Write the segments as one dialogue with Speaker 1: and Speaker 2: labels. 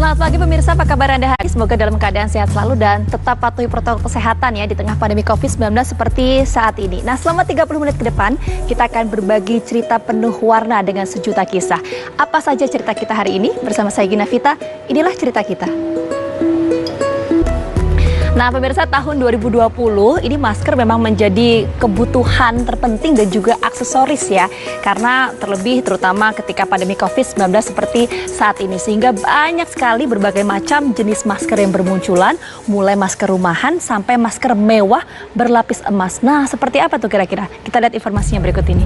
Speaker 1: Selamat pagi pemirsa, apa kabar Anda hari? Semoga dalam keadaan sehat selalu dan tetap patuhi protokol kesehatan ya di tengah pandemi COVID-19 seperti saat ini. Nah, selama 30 menit ke depan kita akan berbagi cerita penuh warna dengan sejuta kisah. Apa saja cerita kita hari ini? Bersama saya Gina Vita, inilah cerita kita. Nah pemirsa, tahun 2020 ini masker memang menjadi kebutuhan terpenting dan juga aksesoris ya. Karena terutama ketika pandemi COVID-19 seperti saat ini. Sehingga banyak sekali berbagai macam jenis masker yang bermunculan. Mulai masker rumahan sampai masker mewah berlapis emas. Nah seperti apa tuh kira-kira? Kita lihat informasinya berikut ini.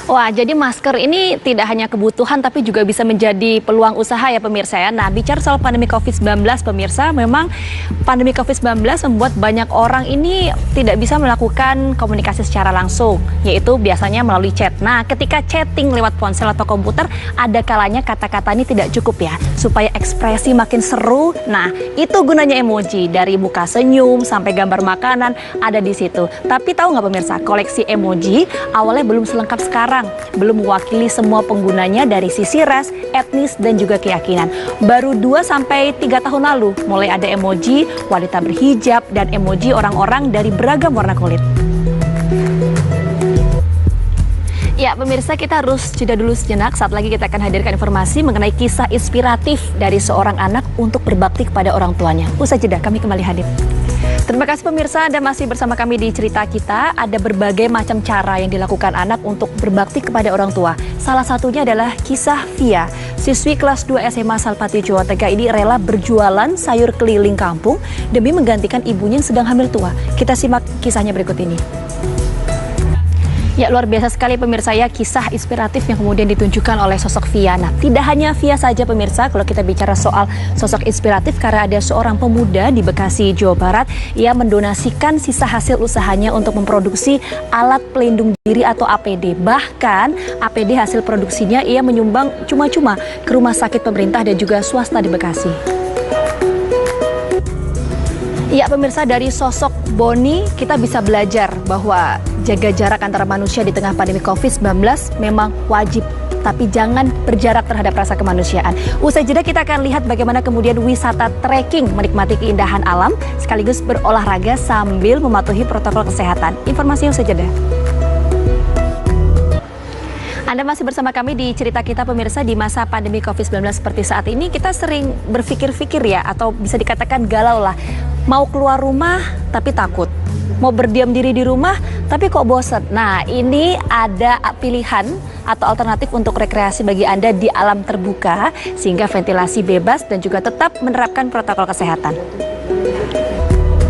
Speaker 1: Wah, jadi masker ini tidak hanya kebutuhan tapi juga bisa menjadi peluang usaha ya pemirsa ya. Nah, bicara soal pandemi COVID-19 pemirsa, memang pandemi COVID-19 membuat banyak orang ini tidak bisa melakukan komunikasi secara langsung, yaitu biasanya melalui chat. Nah, ketika chatting lewat ponsel atau komputer, ada kalanya kata-kata ini tidak cukup ya, supaya ekspresi makin seru. Nah, itu gunanya emoji, dari muka senyum sampai gambar makanan ada di situ. Tapi tahu nggak pemirsa, koleksi emoji awalnya belum selengkap sekarang. Belum mewakili semua penggunanya dari sisi ras, etnis, dan juga keyakinan. Baru 2-3 tahun lalu mulai ada emoji wanita berhijab dan emoji orang-orang dari beragam warna kulit. Ya pemirsa, kita harus jeda dulu sejenak. Saat lagi kita akan hadirkan informasi mengenai kisah inspiratif dari seorang anak untuk berbakti kepada orang tuanya. Usai jeda kami kembali hadir. Terima kasih pemirsa, Anda masih bersama kami di Cerita Kita. Ada berbagai macam cara yang dilakukan anak untuk berbakti kepada orang tua. Salah satunya adalah kisah Via. Siswi kelas 2 SMA Salpati Jawa Tengah ini rela berjualan sayur keliling kampung demi menggantikan ibunya yang sedang hamil tua. Kita simak kisahnya berikut ini. Ya, luar biasa sekali pemirsa ya, kisah inspiratif yang kemudian ditunjukkan oleh sosok Via. Nah, tidak hanya Via saja pemirsa, kalau kita bicara soal sosok inspiratif, karena ada seorang pemuda di Bekasi, Jawa Barat, ia mendonasikan sisa hasil usahanya untuk memproduksi alat pelindung diri atau APD. Bahkan APD hasil produksinya ia menyumbang cuma-cuma ke rumah sakit pemerintah dan juga swasta di Bekasi. Ya pemirsa, dari sosok Boni kita bisa belajar bahwa jaga jarak antara manusia di tengah pandemi COVID-19 memang wajib. Tapi jangan berjarak terhadap rasa kemanusiaan. Usai jeda kita akan lihat bagaimana kemudian wisata trekking menikmati keindahan alam sekaligus berolahraga sambil mematuhi protokol kesehatan. Informasinya usai jeda. Anda masih bersama kami di Cerita Kita pemirsa. Di masa pandemi COVID-19 seperti saat ini kita sering berpikir-pikir ya, atau bisa dikatakan galau lah. Mau keluar rumah tapi takut, mau berdiam diri di rumah tapi kok bosan. Nah ini ada pilihan atau alternatif untuk rekreasi bagi Anda di alam terbuka sehingga ventilasi bebas dan juga tetap menerapkan protokol kesehatan.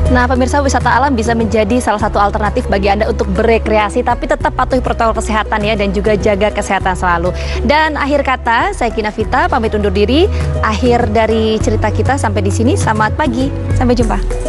Speaker 1: Nah pemirsa, wisata alam bisa menjadi salah satu alternatif bagi Anda untuk berekreasi tapi tetap patuhi protokol kesehatan ya, dan juga jaga kesehatan selalu. Dan akhir kata, saya Gina Vita pamit undur diri. Akhir dari cerita kita sampai di sini. Selamat pagi, sampai jumpa.